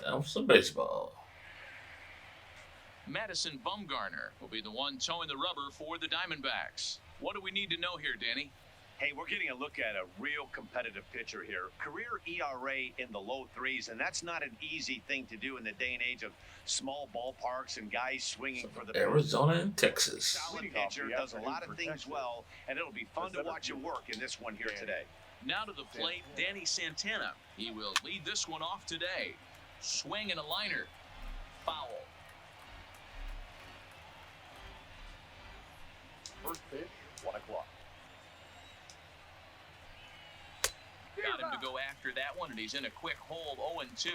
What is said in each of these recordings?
Now for some baseball. Madison Bumgarner will be the one towing the rubber for the Diamondbacks. What do we need to know here, Danny? Hey, we're getting a look at a real competitive pitcher here. Career ERA in the low threes, and that's not an easy thing to do in the day and age of small ballparks and guys swinging for the Arizona and Texas. Solid pitcher, does a lot of things well, and it'll be fun to watch him work in this one here today. Now to the plate, Danny Santana. He will lead this one off today. Swing and a liner. Foul. First pitch, 1 o'clock. Got him to go after that one, and he's in a quick hold, 0-2.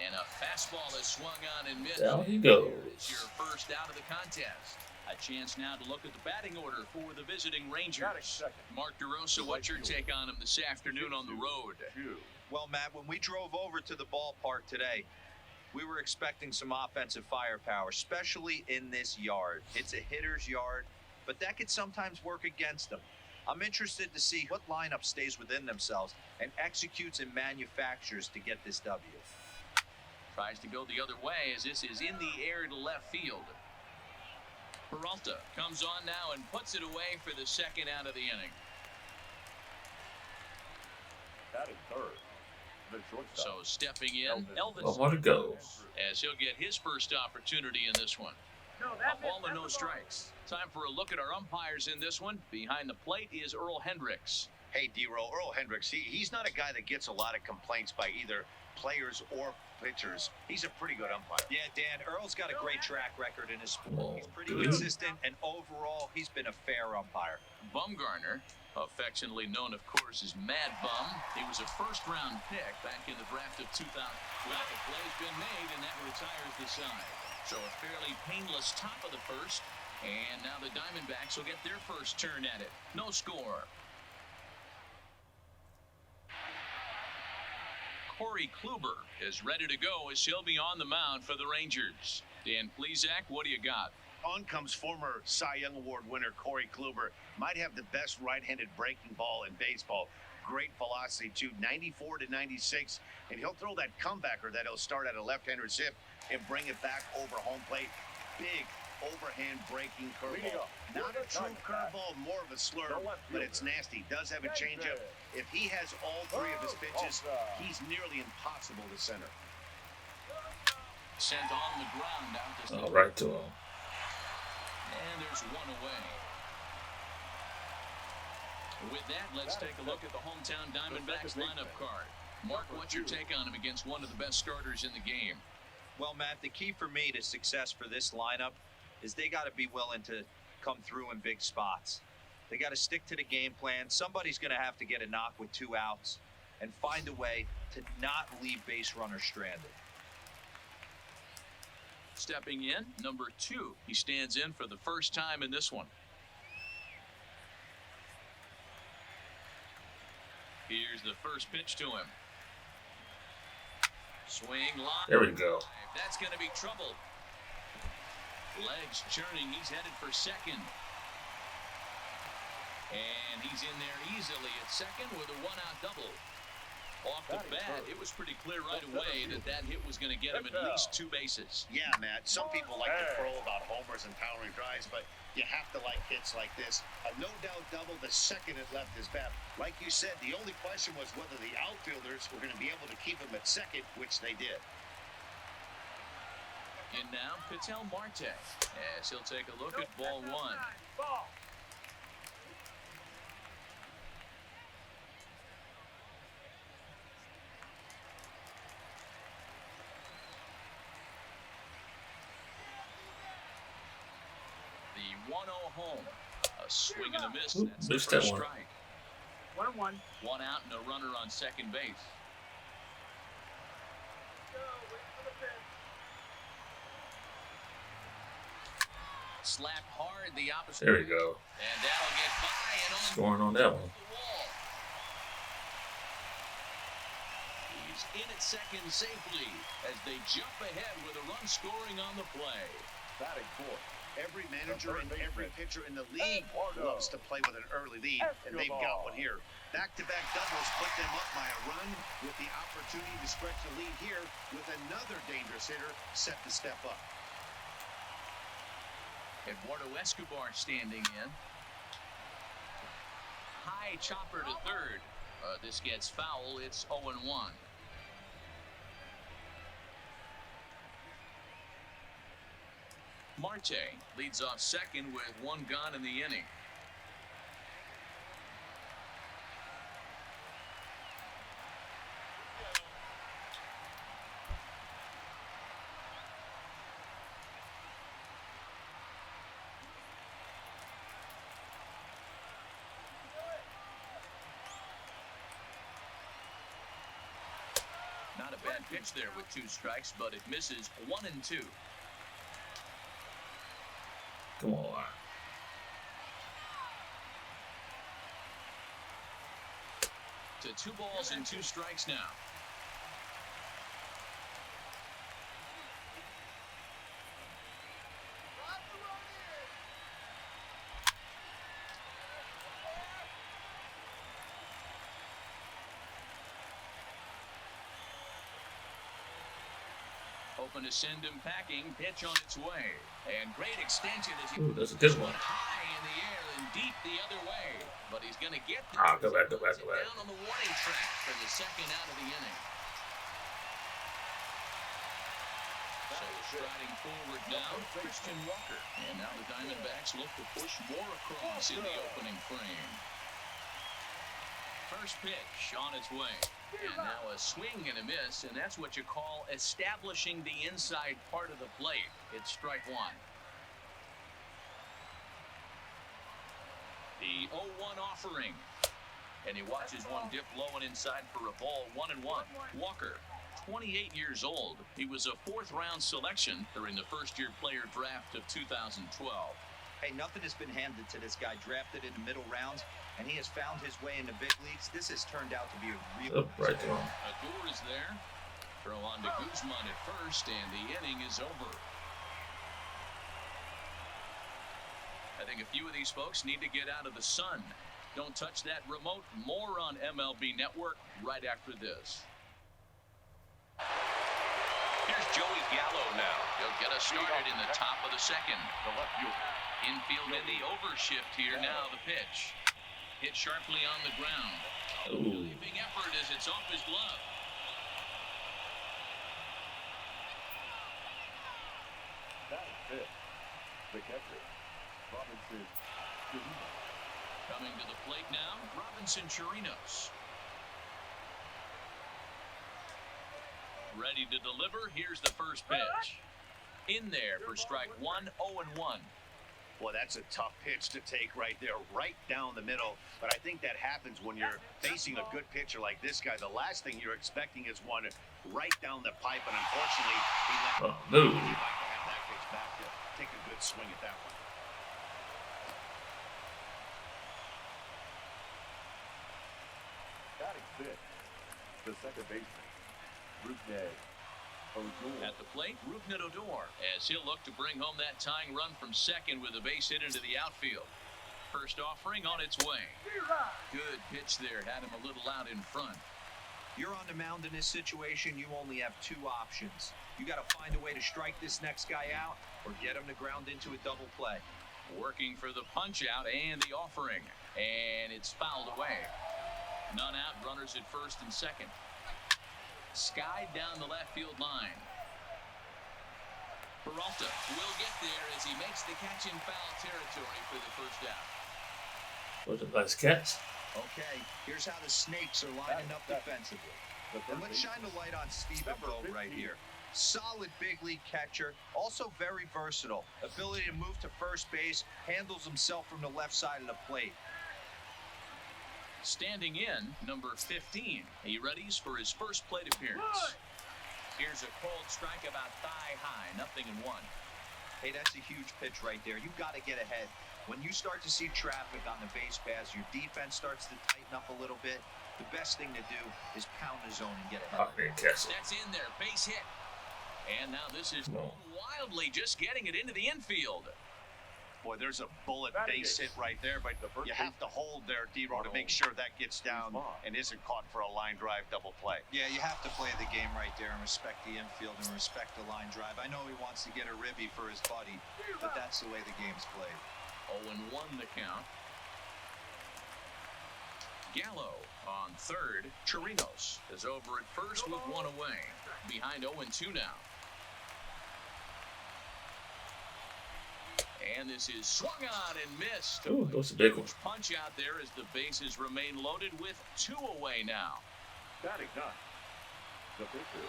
And a fastball is swung on and missed. Down he goes. It's your first out of the contest. A chance now to look at the batting order for the visiting Rangers. Mark DeRosa, what's your take on him this afternoon on the road? Well, Matt, when we drove over to the ballpark today, we were expecting some offensive firepower, especially in this yard. It's a hitter's yard, but that could sometimes work against them. I'm interested to see what lineup stays within themselves and executes and manufactures to get this W. Tries to go the other way as this is in the air to left field. Peralta comes on now and puts it away for the second out of the inning. That is third. So stepping in, Elvis. Well, what a go. As he'll get his first opportunity in this one. A ball and no strikes. Time for a look at our umpires in this one. Behind the plate is Earl Hendricks. Hey, D-Roll, Earl Hendricks, he's not a guy that gets a lot of complaints by either players or pitchers. He's a pretty good umpire. Yeah, Dan, Earl's got a great track record in his sport. Oh, He's pretty good. consistent, and overall, he's been a fair umpire. Bumgarner, affectionately known, of course, as Mad Bum. He was a first-round pick back in the draft of 2000. Well, the play's been made, and that retires the side. So a fairly painless top of the first, and now the Diamondbacks will get their first turn at it. No score. Corey Kluber is ready to go as he'll be on the mound for the Rangers. Dan Plesac, what do you got? On comes former Cy Young Award winner Corey Kluber. Might have the best right-handed breaking ball in baseball. Great velocity, too, 94 to 96. And he'll throw that comebacker that he'll start at a left-hander zip and bring it back over home plate. Big overhand breaking curveball. Not a true curveball, more of a slurve, but it's nasty. Does have a changeup. If he has all three of his pitches, he's nearly impossible to center. Sent on the ground out to All right to him. and there's one away. With that, let's take a look at the hometown Diamondbacks lineup card. Mark, what's your take on him against one of the best starters in the game? Well, Matt, the key for me to success for this lineup is they got to be willing to come through in big spots. They got to stick to the game plan. Somebody's going to have to get a knock with 2 outs and find a way to not leave base runners stranded. Stepping in, number 2. He stands in for the first time in this one. Here's the first pitch to him. Swing line. There we go. That's going to be trouble. Legs churning. He's headed for second. And he's in there easily at second with a 1-out double. Off the bat, it was pretty clear right away that that hit was going to get him at least 2 bases. Yeah, Matt, some people like to crow about homers and powering drives, but you have to like hits like this. A no-doubt double the second it left his bat. Like you said, the only question was whether the outfielders were going to be able to keep him at second, which they did. And now Ketel Marte, as he'll take a look at ball 1. The 1-0 home. A swing and a miss. That's the Missed that first one. strike. 1-1. 1 out and a runner on second base. Slap hard the opposite. There we go. And that'll get by and on Scoring on that one. the wall. He's in at second safely as they jump ahead with a run scoring on the play. Batting fourth. Every manager and every pitcher in the league loves to play with an early lead, and they've got one here. Back-to-back doubles put them up by a run with the opportunity to stretch the lead here with another dangerous hitter set to step up. Eduardo Escobar standing in. High chopper to third. This gets foul. It's 0-1. Marte leads off second with one gone in the inning. Not a bad pitch there with 2 strikes, but it misses 1-2. Come on. To 2 balls and 2 strikes now. Hoping to send him packing. Pitch on its way. And great extension as he Ooh, that's a good one. high in the air and deep the other way. But he's going to get there. Go back. Down on the warning track for the second out of the inning. So striding forward now, Christian Walker. And now the Diamondbacks look to push more across in the opening frame. First pitch on its way. And now a swing and a miss, and that's what you call establishing the inside part of the plate. It's strike 1. The 0-1 offering. And he watches one dip low and inside for a ball. 1-1. Walker, 28 years old. He was a 4th-round selection during the first-year player draft of 2012. Hey, nothing has been handed to this guy. Drafted in the middle rounds, and he has found his way into big leagues. This has turned out to be a real... Right there. Agur is there. Throw on to Guzman at first, and the inning is over. I think a few of these folks need to get out of the sun. Don't touch that remote. More on MLB Network right after this. Here's Joey Gallo now. He'll get us started in the top of the second. Infield in the overshift here now, the pitch. Hit sharply on the ground. Leaping effort as it's off his glove. That is it. The catcher, Robinson Chirinos. Coming to the plate now, Robinson Chirinos. Ready to deliver. Here's the first pitch. In there for strike 1, 0-1. Well, that's a tough pitch to take right there, right down the middle. But I think that happens when you're facing a good pitcher like this guy. The last thing you're expecting is one right down the pipe, and unfortunately, he left. No. He'd like to have that pitch back to take a good swing at that one. Batting 6, the second baseman, Rougned Odor. At the plate, Rougned Odor, as he'll look to bring home that tying run from second with a base hit into the outfield. First offering on its way. Good pitch there, had him a little out in front. You're on the mound in this situation, you only have 2 options. You got to find a way to strike this next guy out or get him to ground into a double play. Working for the punch out and the offering. And it's fouled away. None out, runners at first and second. Skied down the left field line. Peralta will get there as he makes the catch in foul territory for the first out. Was a nice catch. Okay, here's how the Snakes are lining up defensively. And let's shine the light on Stephen Vogt right here. Solid big league catcher, also very versatile. Ability to move to first base, handles himself from the left side of the plate. Standing in, number 15. He readies for his first plate appearance. Here's a cold strike about thigh high, 0-1. Hey, that's a huge pitch right there. You've got to get ahead. When you start to see traffic on the base paths, your defense starts to tighten up a little bit. The best thing to do is pound the zone and get ahead. That's in there, base hit. And now this is wildly just getting it into the infield. Boy, there's a bullet base hit right there, but you have to hold there, D-Row, to make sure that gets down and isn't caught for a line drive double play. Yeah, you have to play the game right there and respect the infield and respect the line drive. I know he wants to get a ribby for his buddy, but that's the way the game's played. 0-1 the count. Gallo on third. Chirinos is over at first with one away. Behind 0-2 now. And this is swung on and missed. Ooh, those are big ones. Punch out there as the bases remain loaded with 2 away now. Batting ninth, the pitcher.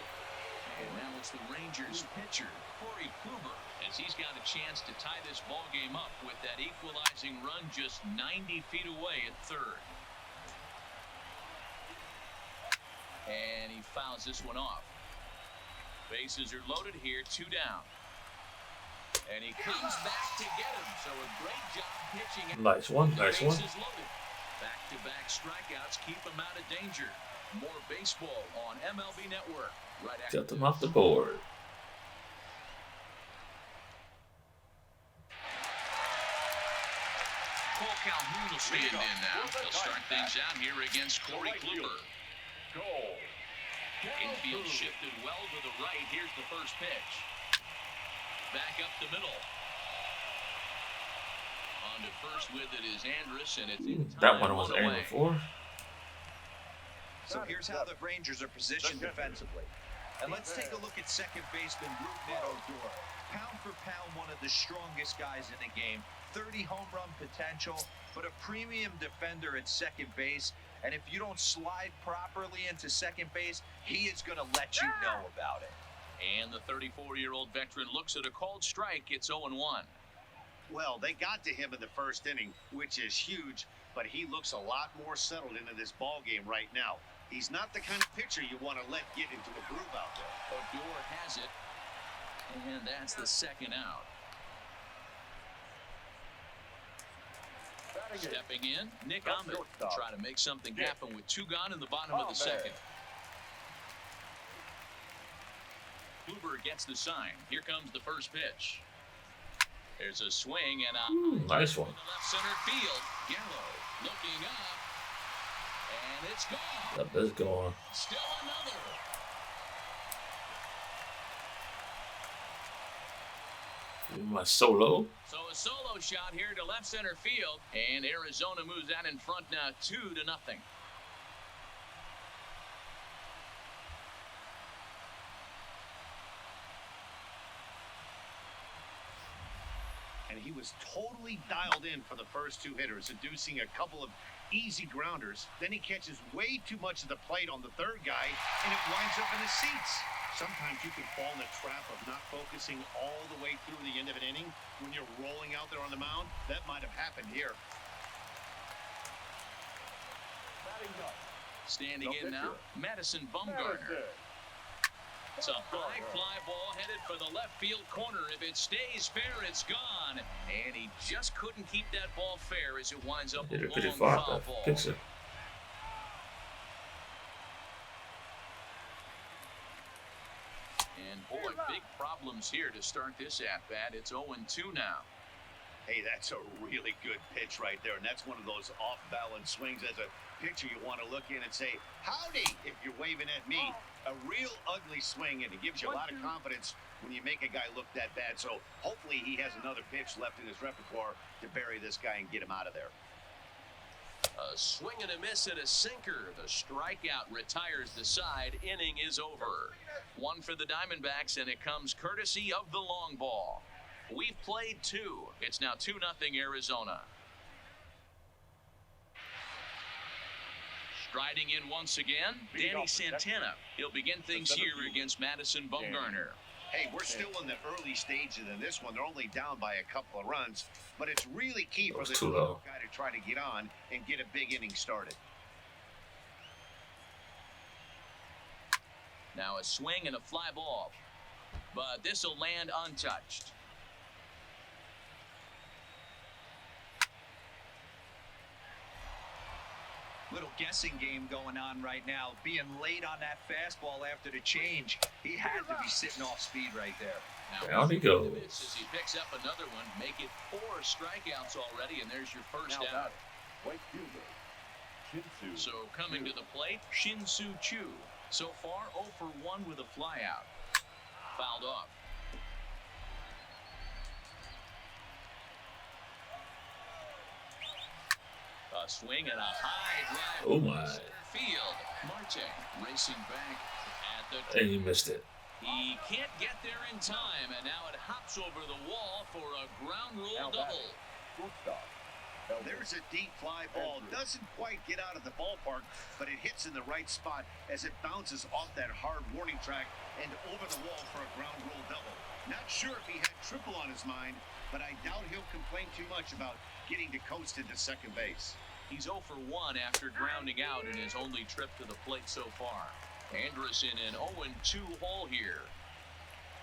And now it's the Rangers pitcher, Corey Kluber, as he's got a chance to tie this ball game up with that equalizing run just 90 feet away at third. And he fouls this one off. Bases are loaded here, 2 down. And he comes back to get him. So a great job pitching. Nice one, nice one. Back-to-back strikeouts keep him out of danger. More baseball on MLB Network. Right after Tilt him off the board. Cole Calhoun will stand in now. He'll start things out here against Corey Kluber. Goal. Infield shifted well to the right. Here's the first pitch. Back up the middle. On to first with it is Andrus, and it's in time. That one was aiming for. So here's how the Rangers are positioned defensively. And let's take a look at second baseman Rougned Odor. Pound for pound, one of the strongest guys in the game. 30 home run potential, but a premium defender at second base. And if you don't slide properly into second base, he is going to let you know about it. And the 34-year-old veteran looks at a called strike. It's 0-1. Well, they got to him in the first inning, which is huge, but he looks a lot more settled into this ball game right now. He's not the kind of pitcher you want to let get into a groove out there. Odor has it, and that's the second out. Stepping in, Nick Ahmed trying to make something happen with 2 gone in the bottom of the second. Kluber gets the sign. Here comes the first pitch. There's a swing and a nice one. Left center field. Gallo looking up, and it's gone. That does go on. Still another. My solo. So a solo shot here to left center field, and Arizona moves out in front now 2-0. And he was totally dialed in for the first 2 hitters, inducing a couple of easy grounders. Then he catches way too much of the plate on the third guy, and it winds up in the seats. Sometimes you can fall in the trap of not focusing all the way through the end of an inning when you're rolling out there on the mound. That might have happened here. Standing in now, Madison Bumgarner. It's a high fly ball headed for the left field corner. If it stays fair, it's gone. And he just couldn't keep that ball fair as it winds up a long foul ball. Picture. And boy, big problems here to start this at-bat. It's 0-2 now. Hey, that's a really good pitch right there, and that's one of those off-balance swings. As a pitcher, you want to look in and say, howdy, if you're waving at me. A real ugly swing, and it gives you a lot of confidence when you make a guy look that bad. So hopefully he has another pitch left in his repertoire to bury this guy and get him out of there. A swing and a miss and a sinker. The strikeout retires the side. Inning is over. 1 for the Diamondbacks, and it comes courtesy of the long ball. We've played 2. It's now 2-0 Arizona. Striding in once again, Danny Santana. He'll begin things here against Madison Bumgarner. Hey, we're still in the early stages in this one. They're only down by a couple of runs, but it's really key for this little guy to try to get on and get a big inning started. Now a swing and a fly ball, but this will land untouched. Little guessing game going on right now. Being late on that fastball after the change. He had to be sitting off speed right there. Down he goes. As he picks up another one, make it 4 strikeouts already, and there's your first Now out. batting, right fielder, Shin-Soo So coming to Choo. the plate, Shin-Soo Choo. So far, 0 for 1 with a flyout. Fouled off. A swing and a high drive. Oh my. Center field. Marte racing back at the. And he missed it. He can't get there in time, and now it hops over the wall for a ground rule Now double. batting, shortstop. There's a deep fly ball. Doesn't quite get out of the ballpark, but it hits in the right spot as it bounces off that hard warning track and over the wall for a ground rule double. Not sure if he had triple on his mind, but I doubt he'll complain too much about getting to coast into second base. He's 0 for 1 after grounding out in his only trip to the plate so far. Andrus in an 0-2 hole here.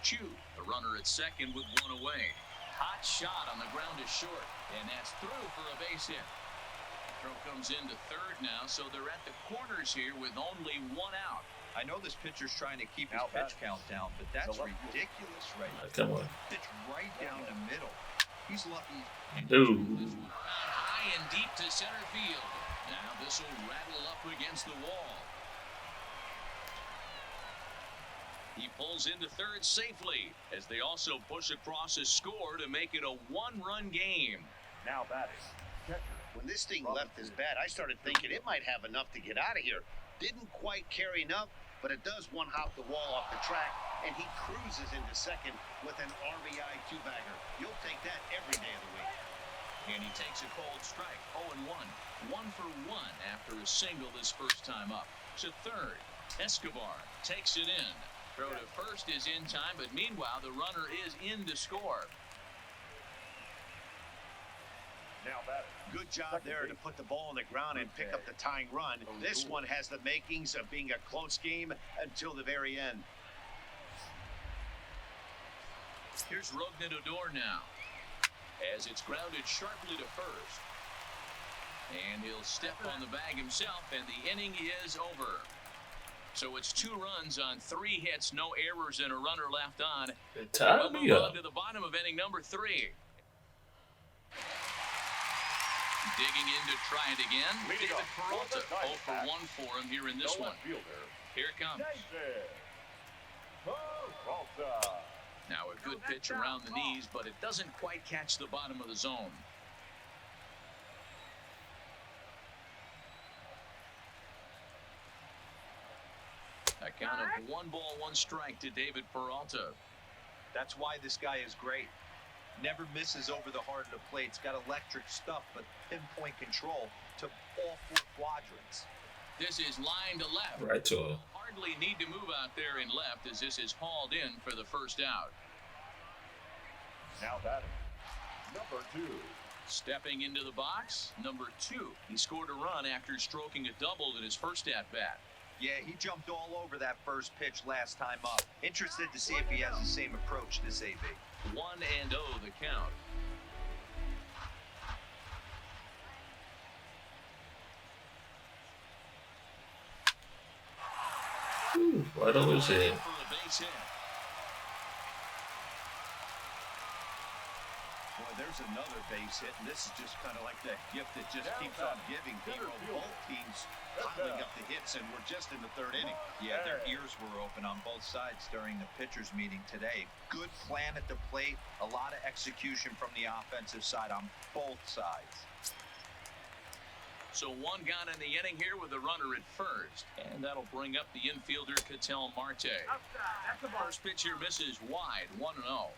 Chu, the runner at second with 1 away. Hot shot on the ground is short, and that's through for a base hit. Throw comes into third now, so they're at the corners here with only 1 out. I know this pitcher's trying to keep his Now pitch batting, count down, but that's the left fielder. ridiculous right now. Come on. Pitch right down the middle. He's lucky. Dude. High and deep to center field. Now this will rattle up against the wall. He pulls into third safely as they also push across a score to make it a 1-run game. Now batting, catcher. When this thing left his bat, I started thinking it might have enough to get out of here. Didn't quite carry enough, but it does one-hop the wall off the track, and he cruises into second with an RBI 2-bagger. You'll take that every day of the week. And he takes a cold strike, 0-1. 1 for 1 after a single his first time up. To third, Escobar takes it in. Throw to first is in time, but meanwhile the runner is in to score. Now batting, Good job Second there to base. put the ball on the ground and pick up the tying run. This one has the makings of being a close game until the very end. Here's Rognadodor now, as it's grounded sharply to first. And he'll step on the bag himself, and the inning is over. So it's 2 runs on 3 hits, no errors, and a runner left on. They tied We'll me move up. on to the bottom of inning number 3. Digging in to try it again. Leading David off, Peralta, Peralta, 0 for 1 for him here in this the one. left fielder, Here it comes. David Peralta. Now a good pitch around the knees, but it doesn't quite catch the bottom of the zone. A count of 1 ball, 1 strike to David Peralta. That's why this guy is great. Never misses over the heart of the plate. He's got electric stuff, but pinpoint control to all 4 quadrants. This is line to left. Right to him. Hardly need to move out there in left as this is hauled in for the first out. Now batting, number 2. Stepping into the box, number 2. He scored a run after stroking a double in his first at-bat. Yeah, he jumped all over that first pitch last time up. Interested to see if he has the same approach this AB. 1-0 the count. Ooh, right over his head. For a base hit. Boy, there's another base hit, and this is just kind of like that gift that just keeps on giving. Hero, both teams piling up the hits, and we're just in the 3rd inning. Yeah, their ears were open on both sides during the pitchers meeting today. Good plan at the plate, a lot of execution from the offensive side on both sides. So 1 gone in the inning here with the runner at first. And that'll bring up the infielder, Ketel Marte. First pitch here misses wide, 1-0.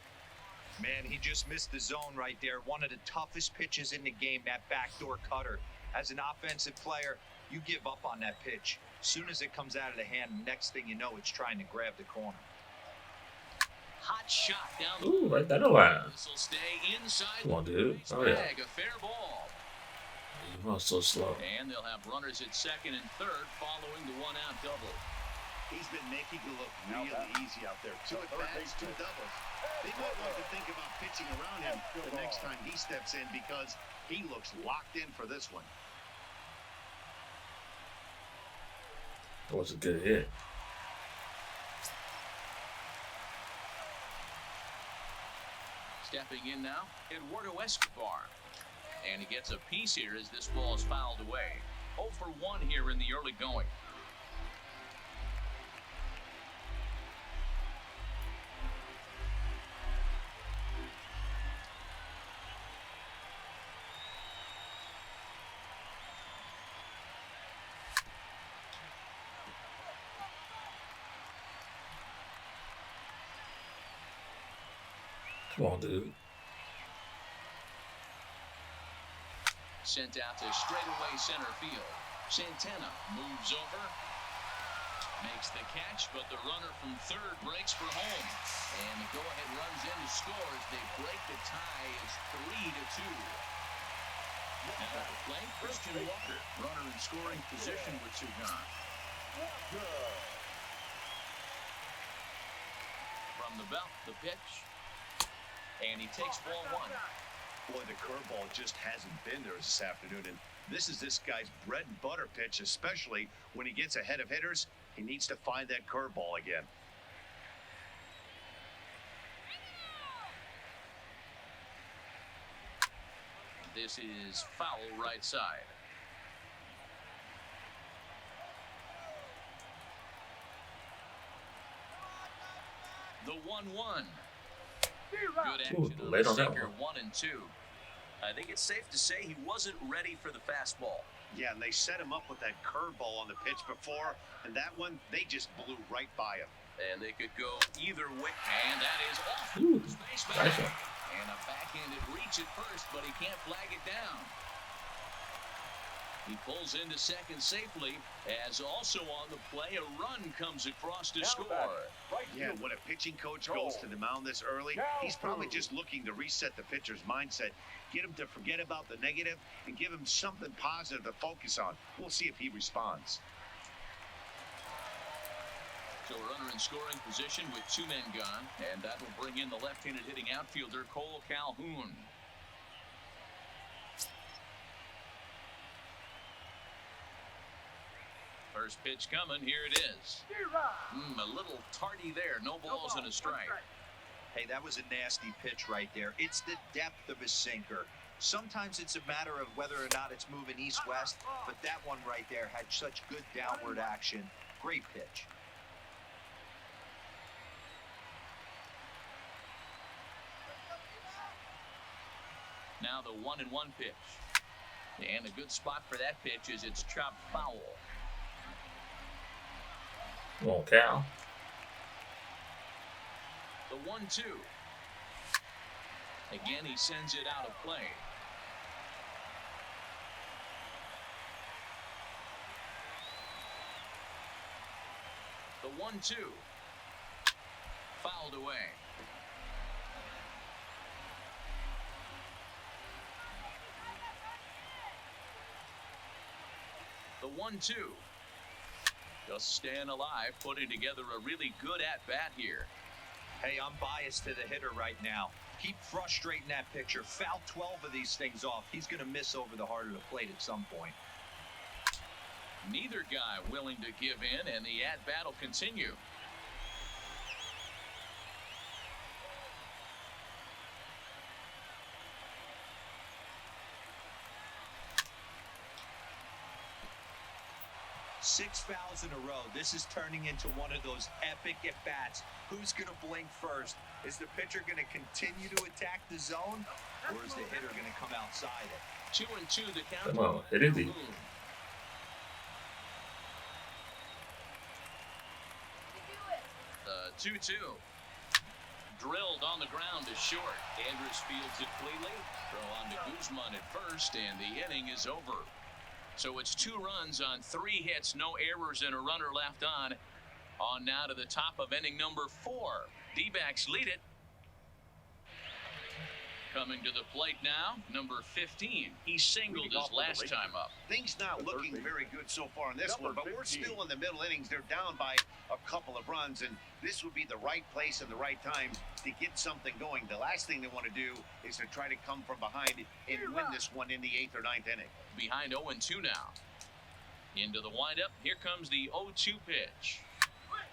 Man, he just missed the zone right there. One of the toughest pitches in the game, that backdoor cutter. As an offensive player, you give up on that pitch. As soon as it comes out of the hand, next thing you know, it's trying to grab the corner. Hot shot down the Ooh, right down the line. This will stay inside. Come on, dude. the Oh, yeah. bag. A fair ball. He runs so slow. And they'll have runners at second and third following the 1-out double. He's been making it look Now really batting, easy out there. 2 the at third bats, base 2 coach. doubles. They might want to think about pitching around him the next time he steps in because he looks locked in for this one. That was a good hit. Stepping in now, Eduardo Escobar. And he gets a piece here as this ball is fouled away. 0 for 1 here in the early going. Come on, dude. Sent out to straightaway center field. Santana moves over, makes the catch, but the runner from third breaks for home. And the go-ahead runs in to score as they break the tie. It's 3-2. Now at the plate, Christian Walker, runner in scoring position with 2 gone. From the belt, the pitch. And he takes ball 1. Boy, the curveball just hasn't been there this afternoon, and this is this guy's bread and butter pitch, especially when he gets ahead of hitters. He needs to find that curveball again. This is foul right side. The 1-1. Good action Ooh, on late the on that sinker, one. 1 and 2. I think it's safe to say he wasn't ready for the fastball. Yeah, and they set him up with that curveball on the pitch before, and that one, they just blew right by him. And they could go either way. And that is off. Ooh, Space nice back. one. And a backhanded reach at first, but he can't flag it down. He pulls into second safely, as also on the play, a run comes across to score. Yeah, when a pitching coach goes to the mound this early, he's probably just looking to reset the pitcher's mindset, get him to forget about the negative, and give him something positive to focus on. We'll see if he responds. So a runner in scoring position with 2 men gone, and that will bring in the left-handed hitting outfielder Cole Calhoun. First pitch coming, here it is. A little tardy there, no balls and a strike. Hey, that was a nasty pitch right there. It's the depth of his sinker. Sometimes it's a matter of whether or not it's moving east-west, but that one right there had such good downward action. Great pitch. Now the 1-1 pitch. And a good spot for that pitch is it's chopped foul. Come on, Cal. The 1-2. Again, he sends it out of play. The 1-2. Fouled away. The 1-2. Just staying alive, putting together a really good at-bat here. Hey, I'm biased to the hitter right now. Keep frustrating that pitcher. Foul 12 of these things off. He's going to miss over the heart of the plate at some point. Neither guy willing to give in, and the at-bat will continue. Six fouls in a row. This is turning into one of those epic at-bats. Who's going to blink first? Is the pitcher going to continue to attack the zone, or is the hitter going to come outside it? 2-2 the count. Come on, hit it deep. 2-2. Drilled on the ground is short. Andrus fields it cleanly. Throw on to Guzman at first, and the inning is over. So it's 2 runs on 3 hits, no errors, and a runner left on. On now to the top of inning number 4. D-backs lead it. Coming to the plate now, number 15. He singled his last time up. Things not looking very good so far in this one, but we're still in the middle innings. They're down by a couple of runs, and this would be the right place and the right time to get something going. The last thing they want to do is to try to come from behind and win this one in the 8th or 9th inning. Behind 0-2 now. Into the windup. Here comes the 0-2 pitch.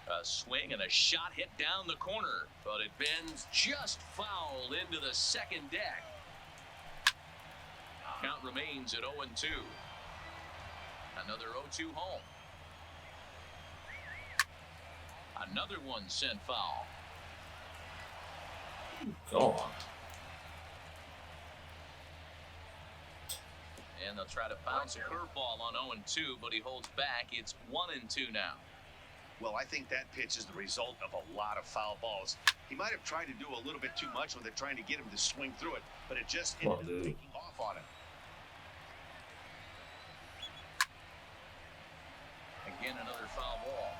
A swing and a shot hit down the corner, but it bends just foul into the second deck. Count remains at 0-2. Another 0-2 home. Another one sent foul. Go on. And they'll try to bounce a curveball on 0-2, but he holds back. It's 1-2 now. Well, I think that pitch is the result of a lot of foul balls. He might have tried to do a little bit too much with it, trying to get him to swing through it, but it just ended up taking off on him. Again, another foul ball.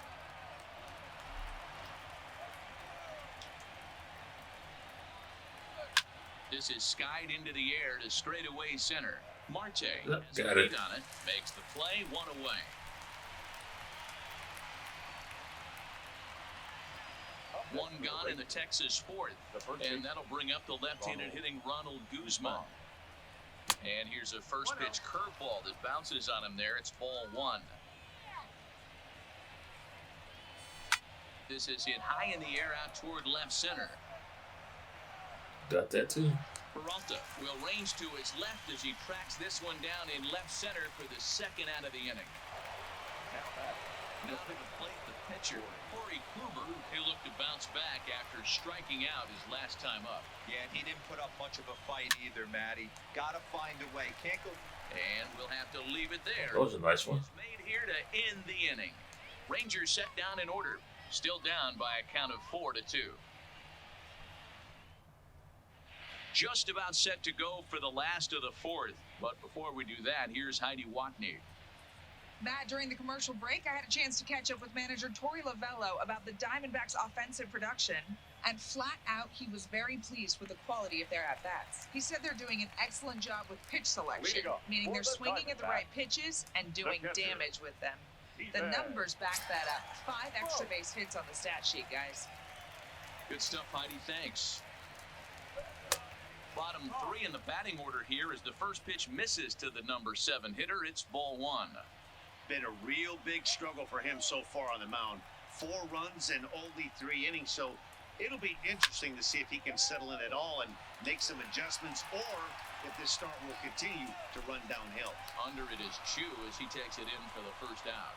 This is skied into the air to straightaway center. Marte has a Got lead it. on it, makes the play, one away. One gone in the Texas fourth, and that'll bring up the left-handed hitting Ronald Guzman. And here's a first pitch curveball that bounces on him there. It's ball one. This is hit high in the air out toward left center. Got that too. Peralta will range to his left as he tracks this one down in left center for the second out of the inning. Now to the plate, the pitcher, Corey Kluber, who looked to bounce back after striking out his last time up. Yeah, and he didn't put up much of a fight either, Matty. Gotta find a way. Can't go. And we'll have to leave it there. That was a nice one. It's made here to end the inning. Rangers set down in order. Still down by a count of 4-2. Just about set to go for the last of the fourth. But before we do that, here's Heidi Watney. Matt, during the commercial break, I had a chance to catch up with manager Torey Lovello about the Diamondbacks' offensive production, and flat out, he was very pleased with the quality of their at-bats. He said they're doing an excellent job with pitch selection, meaning they're swinging at the right pitches and doing damage with them. The numbers back that up. 5 extra base hits on the stat sheet, guys. Good stuff, Heidi. Thanks. Bottom 3 in the batting order here as the first pitch misses to the number 7 hitter. It's ball 1. Been a real big struggle for him so far on the mound. 4 runs in only 3 innings, so it'll be interesting to see if he can settle in at all and make some adjustments, or if this start will continue to run downhill. Under it is Chu as he takes it in for the first out.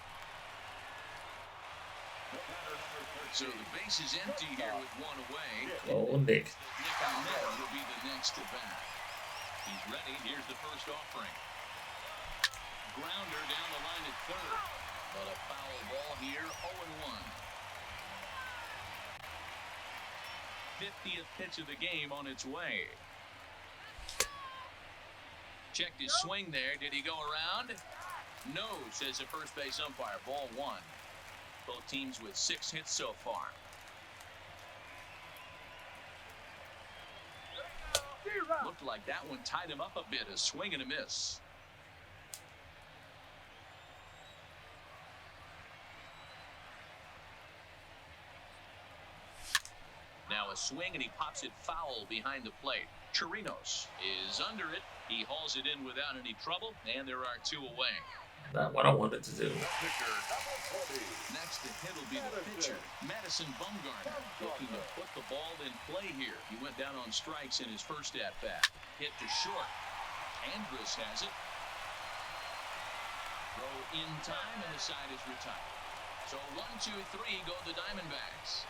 So the base is empty here with 1 away. Oh, Nick. Nick Ahmed will be the next to bat. He's ready. Here's the first offering. Grounder down the line at third. But a foul ball here, 0-1. 50th pitch of the game on its way. Checked his swing there. Did he go around? No, says the first base umpire. Ball 1. Both teams with 6 hits so far. Looked like that one tied him up a bit. A swing and a miss. Now a swing and he pops it foul behind the plate. Chirinos is under it. He hauls it in without any trouble, and there are 2 away. Not what I wanted to do. Next to hit will be the pitcher, Madison Bumgarner, looking to put the ball in play here. He went down on strikes in his first at-bat. Hit to short. Andrus has it. Throw in time, and the side is retired. So 1, 2, 3 go the Diamondbacks.